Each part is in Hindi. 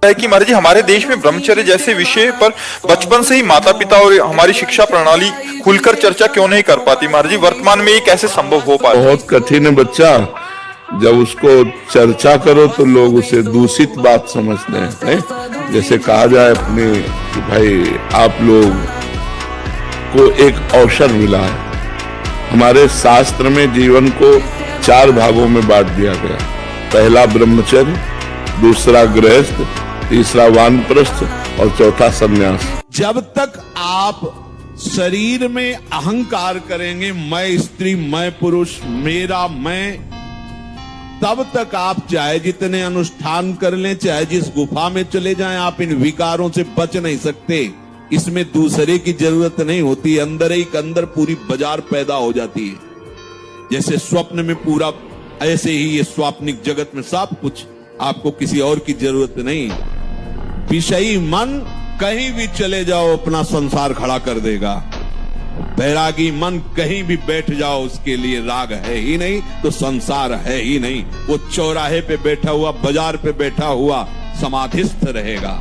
है कि महाराज जी हमारे देश में ब्रह्मचर्य जैसे विषय पर बचपन से ही माता पिता और हमारी शिक्षा प्रणाली खुलकर चर्चा क्यों नहीं कर पाती महाराज जी? वर्तमान में ये कैसे संभव हो पाता? बहुत कठिन है बच्चा। जब उसको चर्चा करो तो लोग उसे दूषित बात समझते हैं, नहीं? जैसे कहा जाए अपने कि भाई आप लोग को एक अवसर मिला है। हमारे शास्त्र में जीवन को 4 भागों में बांट दिया गया। पहला ब्रह्मचर्य, दूसरा गृहस्थ, तीसरा वानप्रस्थ और चौथा संन्यास। जब तक आप शरीर में अहंकार करेंगे, मैं स्त्री, मैं पुरुष, मेरा, मैं, तब तक आप चाहे जितने अनुष्ठान कर लें, चाहे जिस गुफा में चले जाएं, आप इन विकारों से बच नहीं सकते। इसमें दूसरे की जरूरत नहीं होती। अंदर ही अंदर पूरी बाजार पैदा हो जाती है। जैसे स्वप्न में पूरा, ऐसे ही ये स्वाप्निक जगत में सब कुछ, आपको किसी और की जरूरत नहीं। विषयी मन कहीं भी चले जाओ अपना संसार खड़ा कर देगा। बैरागी मन कहीं भी बैठ जाओ, उसके लिए राग है ही नहीं तो संसार है ही नहीं। वो चौराहे पे बैठा हुआ, बाजार पे बैठा हुआ समाधिस्थ रहेगा,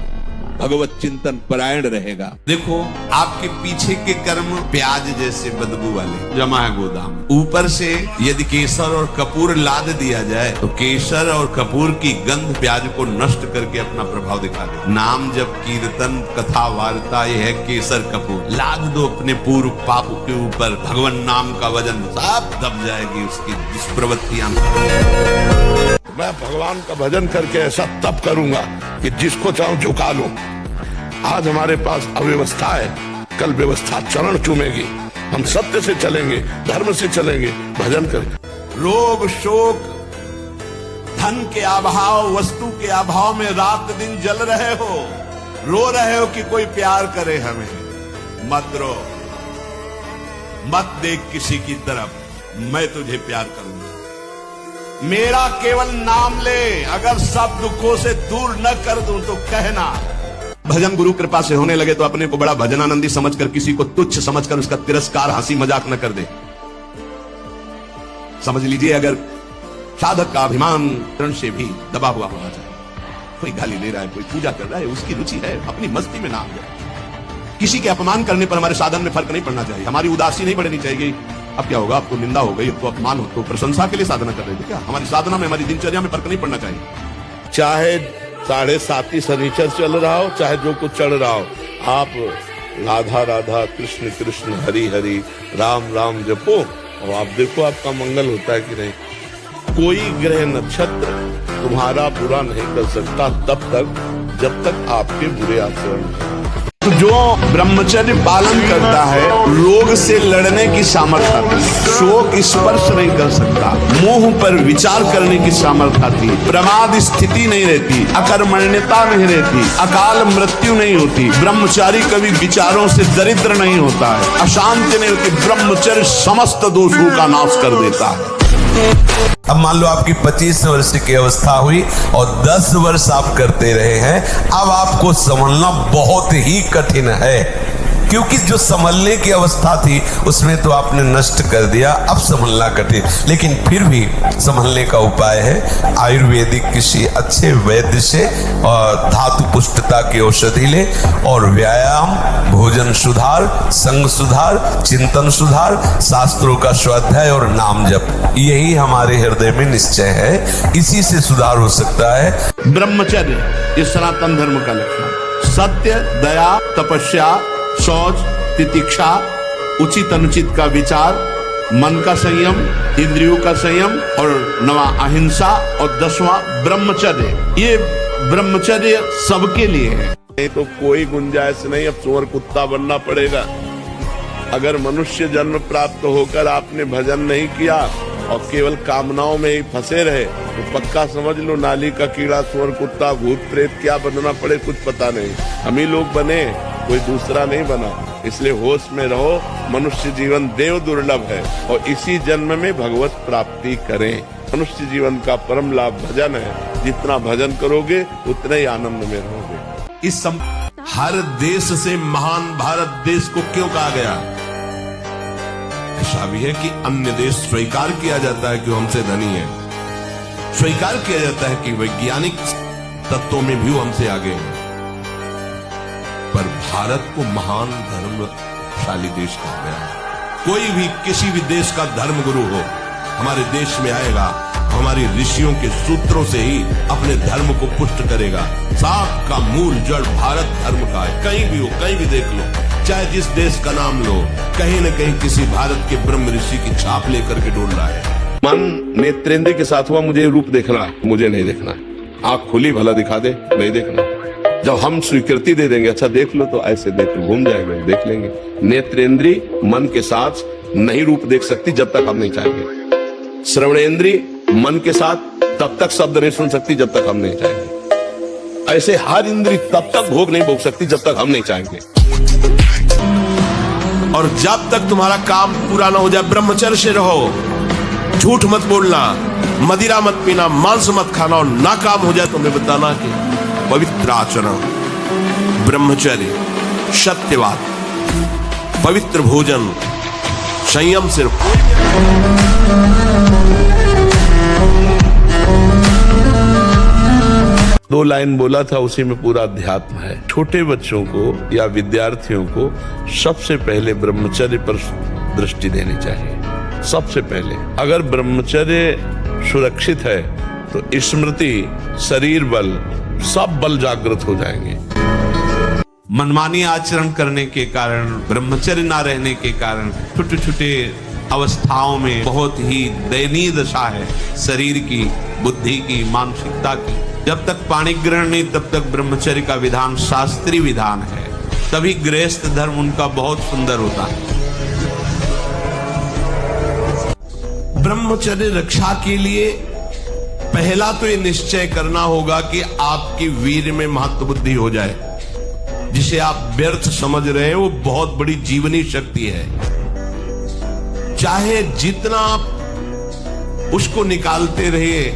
भगवत चिंतन परायण रहेगा। देखो, आपके पीछे के कर्म प्याज जैसे बदबू वाले जमा है गोदाम। ऊपर से यदि केसर और कपूर लाद दिया जाए तो केसर और कपूर की गंध प्याज को नष्ट करके अपना प्रभाव दिखा दे। नाम जब कीर्तन कथा वार्ता ये है केसर कपूर। लाद दो अपने पूर्व पाप के ऊपर, भगवान नाम का वजन सब दब जाएगी उसकी दुष्प्रवृत्तियां। मैं भगवान का भजन करके ऐसा तप करूंगा कि जिसको चाहूं झुका लूं। आज हमारे पास अव्यवस्था है, कल व्यवस्था चरण चूमेगी। हम सत्य से चलेंगे, धर्म से चलेंगे, भजन करेंगे। रोग शोक धन के अभाव, वस्तु के अभाव में रात दिन जल रहे हो, रो रहे हो कि कोई प्यार करे हमें। मत रो, मत देख किसी की तरफ, मैं तुझे प्यार करूंगा। मेरा केवल नाम ले, अगर सब दुखों से दूर न कर दूं तो कहना। भजन गुरु कृपा से होने लगे तो अपने को बड़ा भजनानंदी समझकर, किसी को तुच्छ समझकर उसका तिरस्कार, हंसी मजाक न कर दे। समझ लीजिए, अगर साधक का अभिमान तरण से भी दबा हुआ होना चाहिए। कोई गाली दे रहा है, कोई पूजा कर रहा है, उसकी रुचि है, अपनी मस्ती में ना आ जाए। किसी के अपमान करने पर हमारे साधन में फर्क नहीं पड़ना चाहिए। हमारी उदासी नहीं बढ़नी चाहिए। अब क्या होगा, आपको निंदा हो गई, आपको अपमान हो तो प्रशंसा के लिए साधना कर रहे थे क्या? हमारी साधना में, हमारी दिनचर्या में फर्क नहीं पड़ना चाहिए। चाहे 7.5 शनिचर चल रहा हो, चाहे जो कुछ चल रहा हो, आप राधा राधा कृष्ण कृष्ण हरि हरि राम राम जपो और आप देखो आपका मंगल होता है कि नहीं। कोई ग्रह नक्षत्र तुम्हारा बुरा नहीं कर सकता तब तक जब तक आपके बुरे आचरण। तो जो ब्रह्मचर्य पालन करता है, रोग से लड़ने की सामर्थ्य आती है, शोक स्पर्श नहीं कर सकता, मोह पर विचार करने की सामर्थ्य आती है, प्रमाद स्थिति नहीं रहती, अकर्मण्यता नहीं रहती, अकाल मृत्यु नहीं होती। ब्रह्मचारी कभी विचारों से दरिद्र नहीं होता है, अशांति नहीं होती। ब्रह्मचर्य समस्त दोषों का नाश कर देता है। अब मान लो आपकी 25 वर्ष की अवस्था हुई और 10 वर्ष आप करते रहे हैं, अब आपको संभलना बहुत ही कठिन है। क्योंकि जो संभलने की अवस्था थी उसमें तो आपने नष्ट कर दिया, अब संभलना कठिन। लेकिन फिर भी संभलने का उपाय है, आयुर्वेदिक किसी अच्छे वैद्य से और धातु पुष्टता की औषधि ले और व्यायाम, भोजन सुधार, संग सुधार, चिंतन सुधार, शास्त्रों का स्वाध्याय और नाम जप, यही हमारे हृदय में निश्चय है। इसी से सुधार हो सकता है। ब्रह्मचर्य ये सनातन धर्म का लक्षण। सत्य, दया, तपस्या, शौच, तितिक्षा, उचित अनुचित का विचार, मन का संयम, इंद्रियों का संयम और 9वां अहिंसा और 10वां ब्रह्मचर्य। ये ब्रह्मचर्य सबके लिए है। नहीं तो कोई गुंजाइश नहीं, अब सुअर कुत्ता बनना पड़ेगा। अगर मनुष्य जन्म प्राप्त होकर आपने भजन नहीं किया और केवल कामनाओं में ही फंसे रहे तो पक्का समझ लो नाली का कीड़ा, सुअर कुत्ता, भूत प्रेत क्या बनना पड़े कुछ पता नहीं। हम ही लोग बने, कोई दूसरा नहीं बना। इसलिए होश में रहो, मनुष्य जीवन देव दुर्लभ है और इसी जन्म में भगवत प्राप्ति करें। मनुष्य जीवन का परम लाभ भजन है। जितना भजन करोगे उतना ही आनंद में रहोगे। हर देश से महान भारत देश को क्यों कहा गया? ऐसा भी है कि अन्य देश स्वीकार किया जाता है कि हमसे धनी है, स्वीकार किया जाता है कि वैज्ञानिक तत्वों में भी वो हमसे आगे हैं, पर भारत को महान धर्मशाली देश कहा गया है। कोई भी किसी भी देश का धर्म गुरु हो हमारे देश में आएगा, हमारी ऋषियों के सूत्रों से ही अपने धर्म को पुष्ट करेगा। साख का मूल जड़ भारत धर्म का है। कहीं भी हो, कहीं भी देख लो, चाहे जिस देश का नाम लो, कहीं न कहीं किसी भारत के ब्रह्म ऋषि की छाप लेकर के डोल रहा है। मन नेत्रेंद्र के साथ हुआ, मुझे रूप देखना है, मुझे नहीं देखना है। आंख खुली भला दिखा दे, नहीं देखना। जब हम स्वीकृति दे देंगे, अच्छा देख लो, तो ऐसे देख लो, घूम जाएगा, देख लेंगे। नेत्रेंद्री मन के साथ नहीं रूप देख सकती जब तक हम नहीं चाहेंगे। श्रवणेंद्री मन के साथ तब तक शब्द नहीं सुन सकती जब तक हम नहीं चाहेंगे। ऐसे हर इंद्री तब तक भोग नहीं भोग सकती जब तक हम नहीं चाहेंगे। और जब तक तुम्हारा काम पूरा ना हो जाए, ब्रह्मचर्य से रहो। झूठ मत बोलना, मदिरा मत पीना, मांस मत खाना, और ना काम हो जाए तो हमें बताना कि पवित्र आचरण, ब्रह्मचर्य, सत्यवाद, पवित्र भोजन, संयम से दो लाइन बोला था, उसी में पूरा अध्यात्म है। छोटे बच्चों को या विद्यार्थियों को सबसे पहले ब्रह्मचर्य पर दृष्टि देनी चाहिए। सबसे पहले अगर ब्रह्मचर्य सुरक्षित है तो स्मृति, शरीर बल, सब बल जागृत हो जाएंगे। मनमानी आचरण करने के कारण, ब्रह्मचर्य ना रहने के कारण छोटे छोटे अवस्थाओं में बहुत ही दयनीय दशा है शरीर की, बुद्धि की, मानसिकता की। जब तक पाणी ग्रहण नहीं तब तक ब्रह्मचर्य का विधान शास्त्रीय विधान है, तभी गृहस्थ धर्म उनका बहुत सुंदर होता है। ब्रह्मचर्य रक्षा के लिए पहला तो ये निश्चय करना होगा कि आपकी वीर में महत्व बुद्धि हो जाए। जिसे आप व्यर्थ समझ रहे हैं वो बहुत बड़ी जीवनी शक्ति है। चाहे जितना आप उसको निकालते रहिए,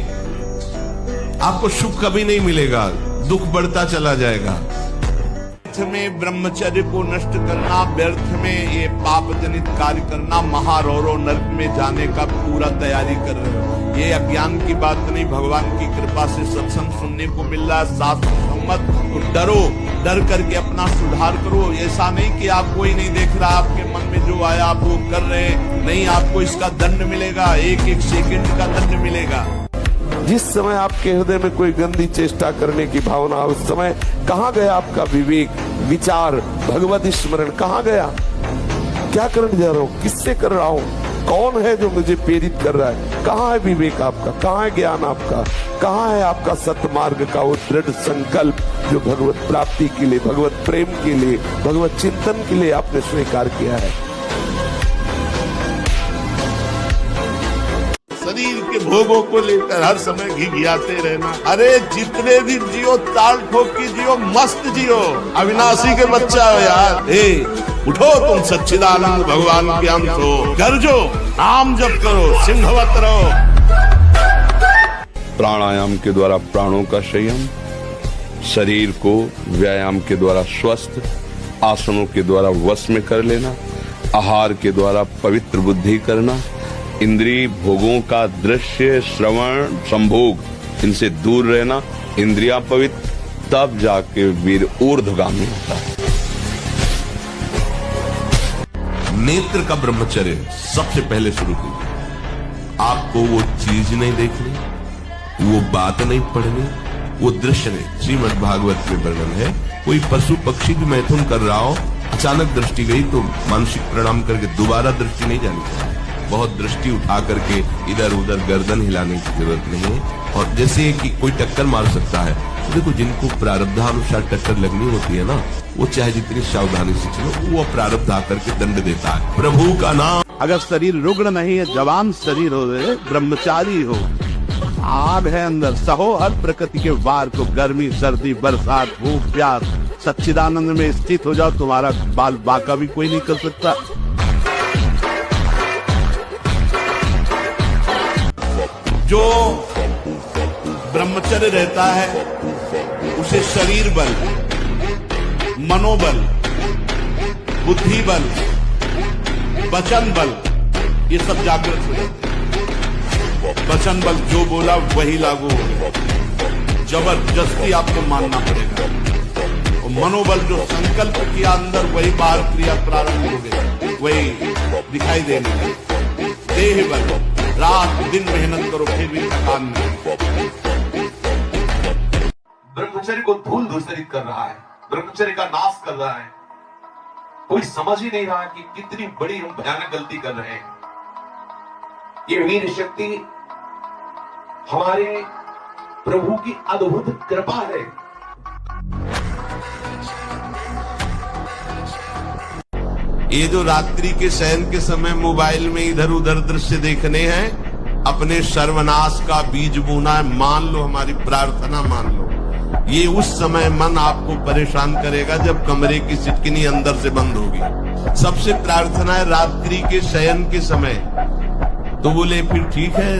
आपको सुख कभी नहीं मिलेगा, दुख बढ़ता चला जाएगा। व्यर्थ में ब्रह्मचर्य को नष्ट करना, व्यर्थ में ये पाप जनित कार्य करना, महारौरो नरक में जाने का पूरा तैयारी कर रहे हो। ये अज्ञान की बात नहीं, भगवान की कृपा से सत्संग सुनने को मिल रहा है, शास्त्र सम्मत। तो डरो, डर करके अपना सुधार करो। ऐसा नहीं कि आपको ही नहीं देख रहा, आपके मन में जो आया आप वो कर रहे हैं, नहीं, आपको इसका दंड मिलेगा, एक एक सेकंड का दंड मिलेगा। जिस समय आपके हृदय में कोई गंदी चेष्टा करने की भावना, उस समय कहाँ गया आपका विवेक, विचार, भगवत स्मरण कहाँ गया? क्या करने जा रहा हूँ, किससे कर रहा हूँ, कौन है जो मुझे प्रेरित कर रहा है? कहाँ है विवेक आपका, कहाँ है ज्ञान आपका, कहाँ है आपका सत्मार्ग का वो दृढ़ संकल्प जो भगवत प्राप्ति के लिए, भगवत प्रेम के लिए, भगवत चिंतन के लिए आपने स्वीकार किया है? शरीर के भोगों को लेकर हर समय घिघियाते रहना। अरे जितने दिन जियो ताल ठोक के जियो, मस्त जियो, अविनाशी के बच्चा हो यार। उठो, तुम सच्चिदानंद भगवान के अंश हो। गर्जो, नाम जप करो, सिंहवत रहो। प्राणायाम के द्वारा प्राणों का संयम, शरीर को व्यायाम के द्वारा स्वस्थ, आसनों के द्वारा वश में कर लेना, आहार के द्वारा पवित्र बुद्धि करना, इंद्रिय भोगों का दृश्य, श्रवण, संभोग, इनसे दूर रहना, इंद्रियां पवित्र, तब जाके वीर ऊर्ध्वगामी होता है। नेत्र का ब्रह्मचर्य सबसे पहले शुरू कीजिए। आपको वो चीज नहीं देखनी, वो बात नहीं पढ़नी, वो दृश्य नहीं। श्रीमद् भागवत में वर्णन है, कोई पशु पक्षी भी मैथुन कर रहा हो, अचानक दृष्टि गई तो मानसिक प्रणाम करके दोबारा दृष्टि नहीं जानी चाहिए। बहुत दृष्टि उठा करके इधर उधर गर्दन हिलाने की जरूरत नहीं है। और जैसे कि कोई टक्कर मार सकता है, तो देखो जिनको प्रारब्धानुसार टक्कर लगनी होती है ना, वो चाहे जितनी सावधानी से चलो, वो प्रारब्ध आकर के दंड देता है। प्रभु का नाम। अगर शरीर रुग्ण नहीं है, जवान शरीर हो, ब्रह्मचारी हो, आग है अंदर, सहो हर प्रकृति के वार को, गर्मी, सर्दी, बरसात, भूख, प्यास, सच्चिदानंद में स्थित हो जाओ, तुम्हारा बाल बाका भी कोई नहीं कर सकता। जो ब्रह्मचर्य रहता है उसे शरीर बल, मनोबल, बुद्धि बल, वचन बल, ये सब जागृत हो जाते हैं। वचन बल जो बोला वही लागू हो गया, जबरदस्ती आपको मानना पड़ेगा। और मनोबल जो संकल्प किया अंदर वही बाहर क्रिया प्रारंभ हो गई, वही दिखाई देने लगी। देह बल, रात दिन मेहनत करो फिर भी थकान नहीं। ब्रह्मचर्य को धूल धूसरित कर रहा है, ब्रह्मचर्य का नाश कर रहा है। कोई समझ ही नहीं रहा कि कितनी बड़ी हम भयानक गलती कर रहे हैं। ये वीर शक्ति हमारे प्रभु की अद्भुत कृपा है। ये जो रात्रि के शयन के समय मोबाइल में इधर उधर दृश्य देखने हैं, अपने सर्वनाश का बीज बोना है। मान लो, हमारी प्रार्थना मान लो। ये उस समय मन आपको परेशान करेगा जब कमरे की सिटकिनी अंदर से बंद होगी। सबसे प्रार्थना है रात्रि के शयन के समय। तो बोले फिर ठीक है,